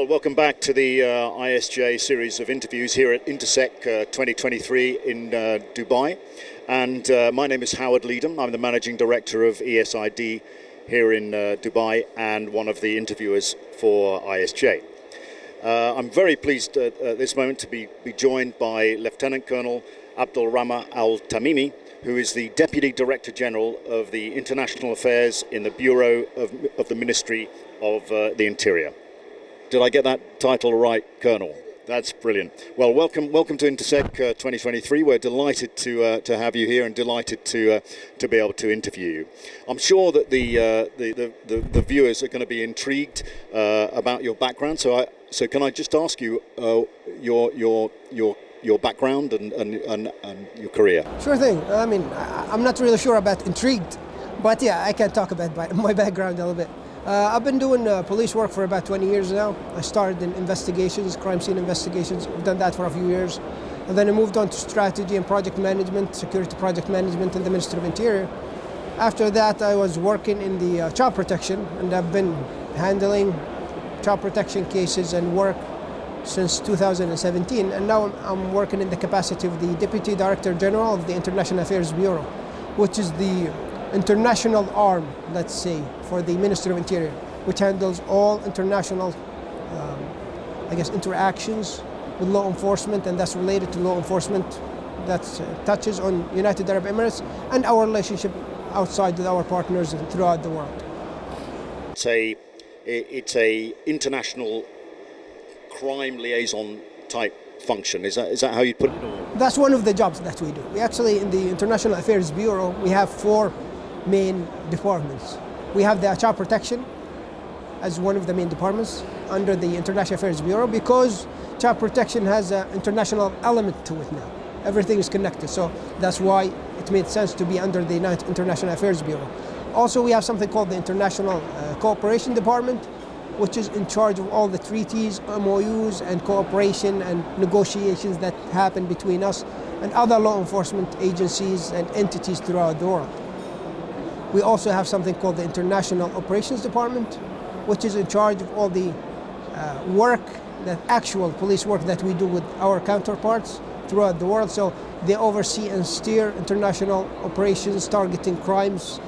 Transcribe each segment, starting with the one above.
Well, welcome back to the ISJ series of interviews here at Intersec 2023 in Dubai. And my name is Howard Leedham. I'm the Managing Director of ESID here in Dubai and one of the interviewers for ISJ. I'm very pleased at this moment to be joined by Lieutenant Colonel Abdulrahman Al-Tamimi, who is the Deputy Director General of the International Affairs in the Bureau of the Ministry of the Interior. Did I get that title right, Colonel? That's brilliant. Well, welcome to Intersec 2023. We're delighted to have you here and delighted to be able to interview you. I'm sure that the viewers are going to be intrigued about your background. So can I just ask you your background and your career? Sure thing. I mean, I'm not really sure about intrigued, but yeah, I can talk about my background a little bit. I've been doing police work for about 20 years now. I started in investigations, crime scene investigations. I've done that for a few years. And then I moved on to strategy and project management, security project management in the Ministry of Interior. After that, I was working in the child protection, and I've been handling child protection cases and work since 2017. And now I'm working in the capacity of the Deputy Director General of the International Affairs Bureau, which is the international arm, let's say, for the Ministry of Interior, which handles all international, interactions with law enforcement, and that's related to law enforcement that touches on United Arab Emirates and our relationship outside with our partners throughout the world. It's a international crime liaison type function. Is that how you put it? That's one of the jobs that we do. We actually, in the International Affairs Bureau, we have four main departments. We have the child protection as one of the main departments under the International Affairs Bureau, because child protection has an international element to it now. Everything is connected, so that's why it made sense to be under the International Affairs Bureau. Also, we have something called the International Cooperation Department, which is in charge of all the treaties, MOUs, and cooperation and negotiations that happen between us and other law enforcement agencies and entities throughout the world. We also have something called the International Operations Department, which is in charge of all the actual police work that we do with our counterparts throughout the world. So they oversee and steer international operations targeting crimes,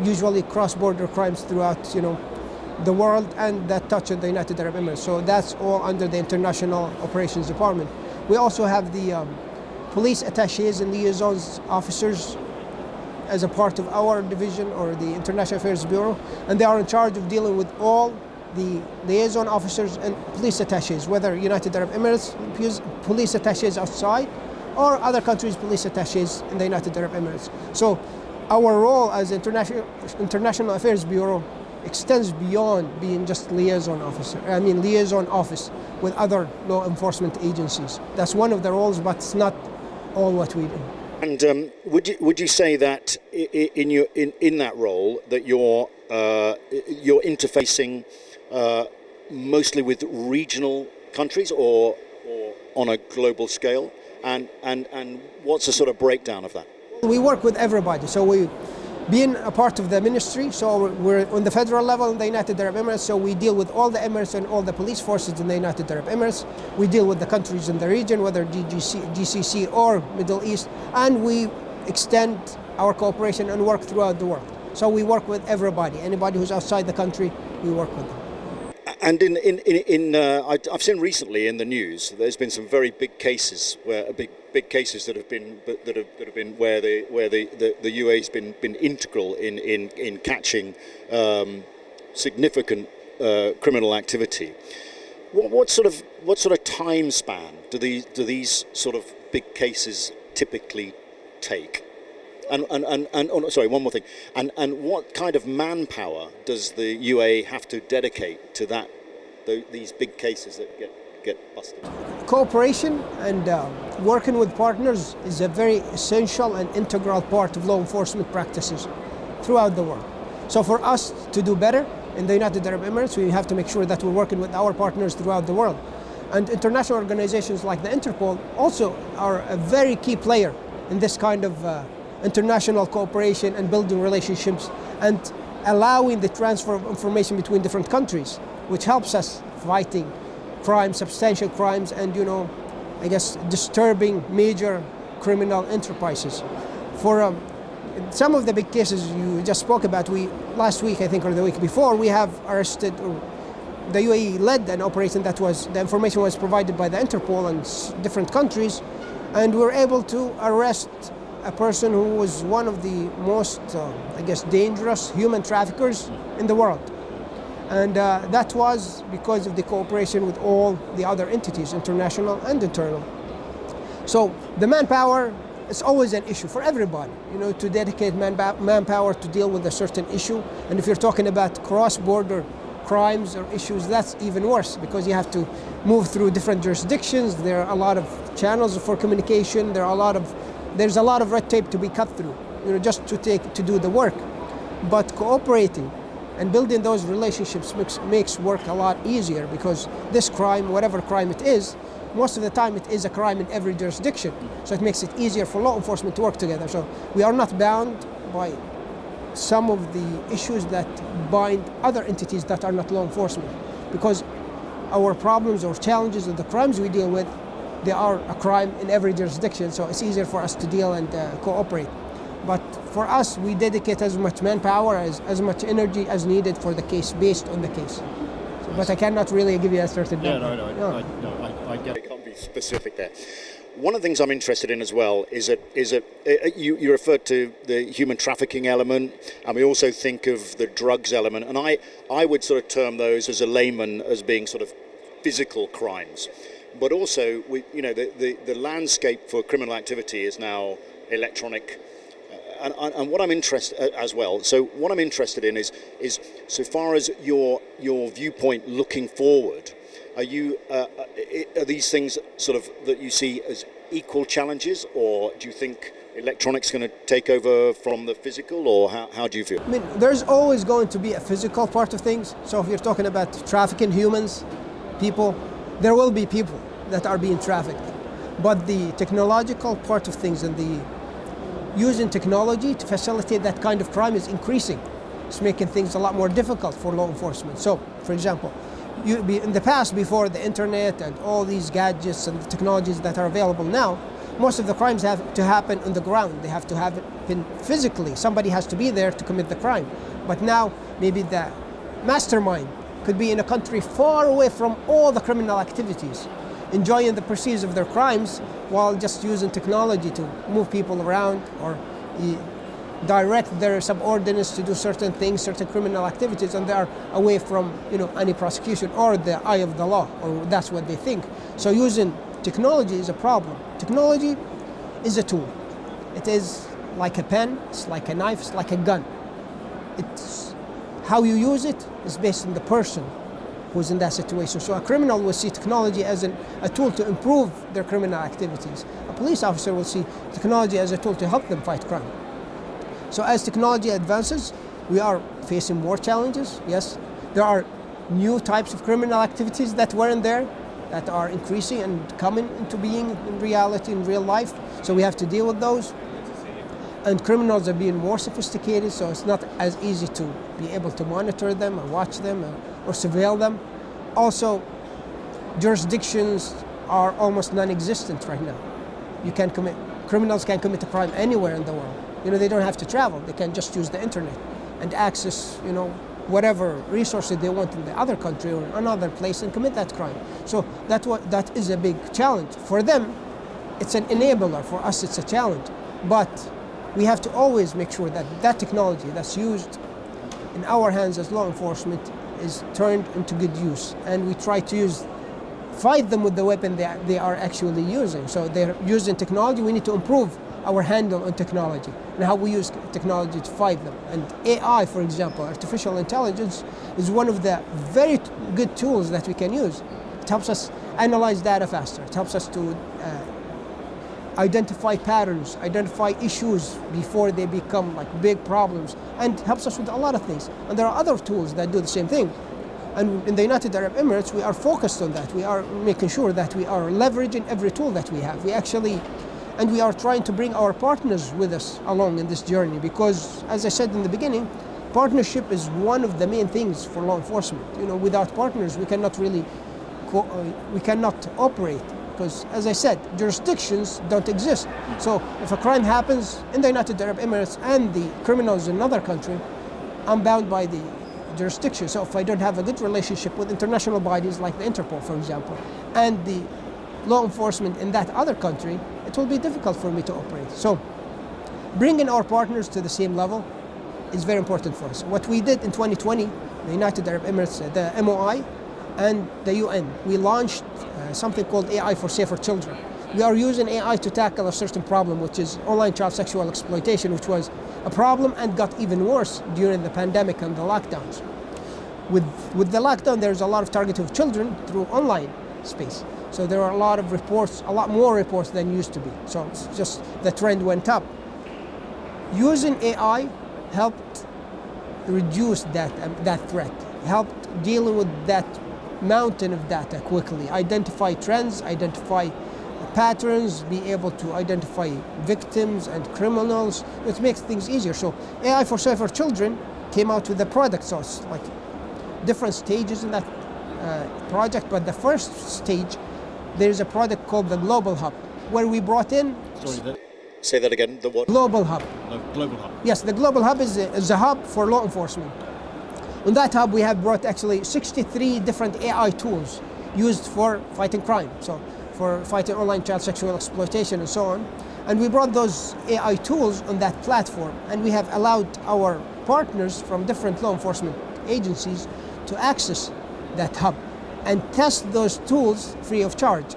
usually cross-border crimes throughout, the world, and that touch on the United Arab Emirates. So that's all under the International Operations Department. We also have the police attachés and liaisons officers as a part of our division, or the International Affairs Bureau, and they are in charge of dealing with all the liaison officers and police attachés, whether United Arab Emirates police attachés outside or other countries' police attachés in the United Arab Emirates. So our role as International Affairs Bureau extends beyond being just liaison office with other law enforcement agencies. That's one of the roles, but it's not all what we do. And would you say that in that role that you're interfacing mostly with regional countries or on a global scale, and what's the sort of breakdown of that? We work with everybody. So we, being a part of the ministry, so we're on the federal level in the United Arab Emirates, so we deal with all the Emirates and all the police forces in the United Arab Emirates. We deal with the countries in the region, whether GCC or Middle East, and we extend our cooperation and work throughout the world. So we work with everybody. Anybody who's outside the country, we work with them. And I've seen recently in the news there's been some very big cases where big cases that have been where the UAE has been integral in catching significant criminal activity. What sort of time span do these sort of big cases typically take? And sorry, one more thing. And what kind of manpower does the UAE have to dedicate to these big cases that get busted? Cooperation and working with partners is a very essential and integral part of law enforcement practices throughout the world. So for us to do better in the United Arab Emirates, we have to make sure that we're working with our partners throughout the world. And international organizations like the Interpol also are a very key player in this kind of international cooperation and building relationships and allowing the transfer of information between different countries, which helps us fighting crimes, substantial crimes, and I guess disturbing major criminal enterprises. For some of the big cases you just spoke about, last week I think or the week before, we have arrested. The UAE led an operation the information was provided by the Interpol and different countries, and we were able to arrest a person who was one of the most, dangerous human traffickers in the world. And that was because of the cooperation with all the other entities, international and internal. So the manpower is always an issue for everybody, to dedicate manpower to deal with a certain issue. And if you're talking about cross-border crimes or issues, that's even worse, because you have to move through different jurisdictions. There are a lot of channels for communication. There's a lot of red tape to be cut through, just to do the work. But cooperating and building those relationships makes work a lot easier, because this crime, whatever crime it is, most of the time it is a crime in every jurisdiction. So it makes it easier for law enforcement to work together. So we are not bound by some of the issues that bind other entities that are not law enforcement, because our problems or challenges and the crimes we deal with, they are a crime in every jurisdiction, so it's easier for us to deal and cooperate. But for us, we dedicate as much manpower, as much energy as needed for the case, based on the case. But I cannot really give you a certain number. I get it. I can't be specific there. One of the things I'm interested in as well is that you referred to the human trafficking element, and we also think of the drugs element, and I would sort of term those as a layman as being sort of physical crimes. But also, the landscape for criminal activity is now electronic, and what I'm interested as well. So what I'm interested in is so far as your viewpoint looking forward. Are these things sort of that you see as equal challenges, or do you think electronics going to take over from the physical, or how do you feel? I mean, there's always going to be a physical part of things. So if you're talking about trafficking humans, people, there will be people that are being trafficked. But the technological part of things and the using technology to facilitate that kind of crime is increasing. It's making things a lot more difficult for law enforcement. So, for example, in the past, before the internet and all these gadgets and the technologies that are available now, most of the crimes have to happen on the ground. They have to happen physically. Somebody has to be there to commit the crime. But now, maybe the mastermind could be in a country far away from all the criminal activities, enjoying the proceeds of their crimes while just using technology to move people around or direct their subordinates to do certain things, certain criminal activities, and they are away from any prosecution or the eye of the law, or that's what they think. So using technology is a problem. Technology is a tool. It is like a pen, it's like a knife, it's like a gun. It's how you use it is based on the person who's in that situation. So a criminal will see technology as a tool to improve their criminal activities. A police officer will see technology as a tool to help them fight crime. So as technology advances, we are facing more challenges. Yes, there are new types of criminal activities that weren't there, that are increasing and coming into being in reality, in real life. So we have to deal with those. And criminals are being more sophisticated, so it's not as easy to be able to monitor them or watch them or surveil them. Also, jurisdictions are almost non-existent right now. Criminals can commit a crime anywhere in the world. They don't have to travel. They can just use the internet and access, whatever resources they want in the other country or another place and commit that crime. So that is a big challenge. For them, it's an enabler. For us, it's a challenge. But we have to always make sure that technology that's used in our hands as law enforcement is turned into good use. And we try to fight them with the weapon they are actually using. So they're using technology. We need to improve our handle on technology and how we use technology to fight them. And AI, for example, artificial intelligence, is one of the very good tools that we can use. It helps us analyze data faster. It helps us to identify patterns, identify issues before they become like big problems, and helps us with a lot of things. And there are other tools that do the same thing. And in the United Arab Emirates, we are focused on that. We are making sure that we are leveraging every tool that we have. And we are trying to bring our partners with us along in this journey, because, as I said in the beginning, partnership is one of the main things for law enforcement. Without partners, we cannot really we cannot operate because, as I said, jurisdictions don't exist. So if a crime happens in the United Arab Emirates and the criminals in another country, I'm bound by the jurisdiction. So if I don't have a good relationship with international bodies like the Interpol, for example, and the law enforcement in that other country, it will be difficult for me to operate. So bringing our partners to the same level is very important for us. What we did in 2020, the United Arab Emirates, the MOI, and the UN, we launched something called AI for Safer Children. We are using AI to tackle a certain problem, which is online child sexual exploitation, which was a problem and got even worse during the pandemic and the lockdowns. With the lockdown, there's a lot of targeting of children through online space. So there are a lot of reports, a lot more reports than used to be. So it's just the trend went up. Using AI helped reduce that threat, helped dealing with that mountain of data quickly, identify trends, identify patterns, be able to identify victims and criminals. It makes things easier. So AI for Safer Children came out with a product, so it's like different stages in that project, but the first stage, there's a product called the Global Hub, where we brought in... Say that again, the what? Global Hub. The Global Hub. Yes, the Global Hub is a hub for law enforcement. On that hub, we have brought actually 63 different AI tools used for fighting crime, so for fighting online child sexual exploitation and so on. And we brought those AI tools on that platform, and we have allowed our partners from different law enforcement agencies to access that hub and test those tools free of charge.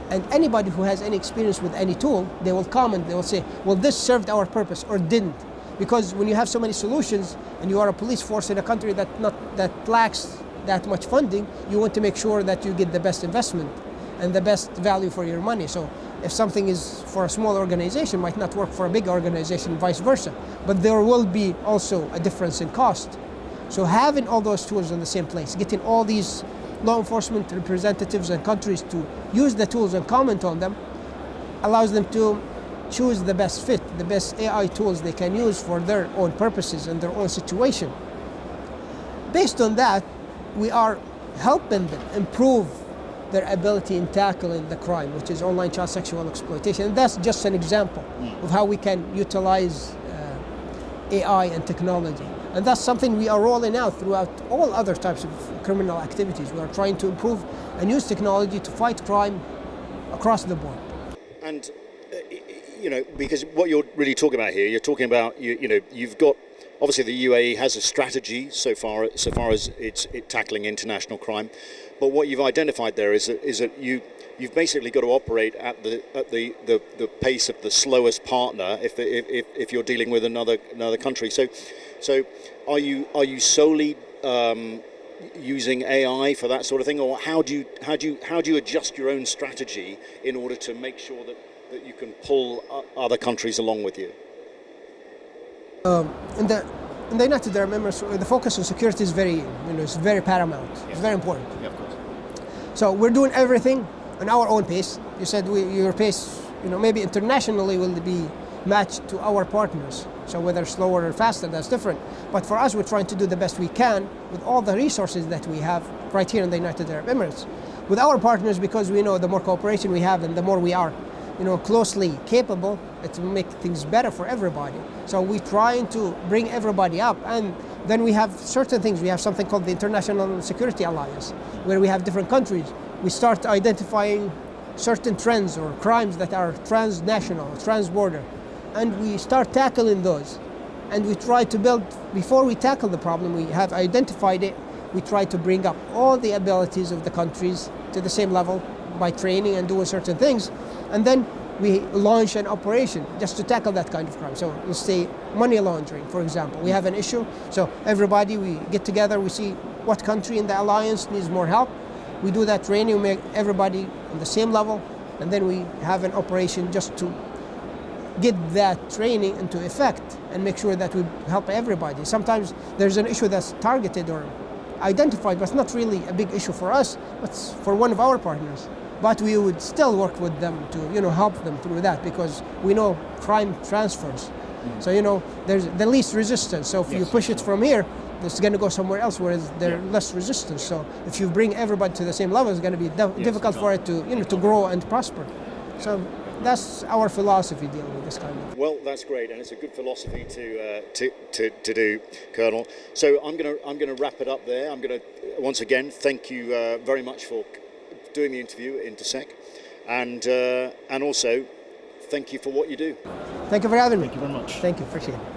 And anybody who has any experience with any tool, they will comment, they will say, well, this served our purpose or didn't. Because when you have so many solutions and you are a police force in a country that lacks that much funding, you want to make sure that you get the best investment and the best value for your money. So if something is for a small organization, might not work for a big organization, vice versa. But there will be also a difference in cost. So having all those tools in the same place, getting all these law enforcement representatives and countries to use the tools and comment on them, allows them to choose the best fit, the best AI tools they can use for their own purposes and their own situation. Based on that, we are helping them improve their ability in tackling the crime, which is online child sexual exploitation. And that's just an example of how we can utilize AI and technology. And that's something we are rolling out throughout all other types of criminal activities. We are trying to improve and use technology to fight crime across the board. And, because what you're really talking about here, you're talking about, you've got, obviously the UAE has a strategy so far as it's tackling international crime. But what you've identified there is that you've basically got to operate at the pace of the slowest partner if you're dealing with another country. So are you solely using AI for that sort of thing, or how do you adjust your own strategy in order to make sure that you can pull other countries along with you? In the United Arab Emirates, the focus on security is very paramount. Yes. It's very important. Yeah, of course. So we're doing everything on our own pace. You said your pace, maybe internationally will be matched to our partners. So whether slower or faster, that's different. But for us, we're trying to do the best we can with all the resources that we have right here in the United Arab Emirates. With our partners, because we know the more cooperation we have and the more we are, closely capable, it will make things better for everybody. So we're trying to bring everybody up. And then we have certain things. We have something called the International Security Alliance, where we have different countries. We start identifying certain trends or crimes that are transnational, transborder, and we start tackling those. And we try to build, before we tackle the problem, we have identified it, we try to bring up all the abilities of the countries to the same level by training and doing certain things. And then we launch an operation just to tackle that kind of crime. So let's say money laundering, for example. We have an issue, so everybody, we get together, we see what country in the alliance needs more help. We do that training, we make everybody on the same level, and then we have an operation just to get that training into effect and make sure that we help everybody. Sometimes there's an issue that's targeted or identified, but it's not really a big issue for us, but it's for one of our partners. But we would still work with them to help them through that, because we know crime transfers. So there's the least resistance. So if you push it from here, it's going to go somewhere else where there's less resistance. So if you bring everybody to the same level, it's going to be difficult for it to to grow and prosper. So that's our philosophy dealing with this kind of. Well, that's great, and it's a good philosophy to do, Colonel. So I'm going to wrap it up there. I'm going to once again thank you very much for doing the interview at Intersec, and also thank you for what you do. Thank you for having me. Thank you very much. Thank you. Appreciate it.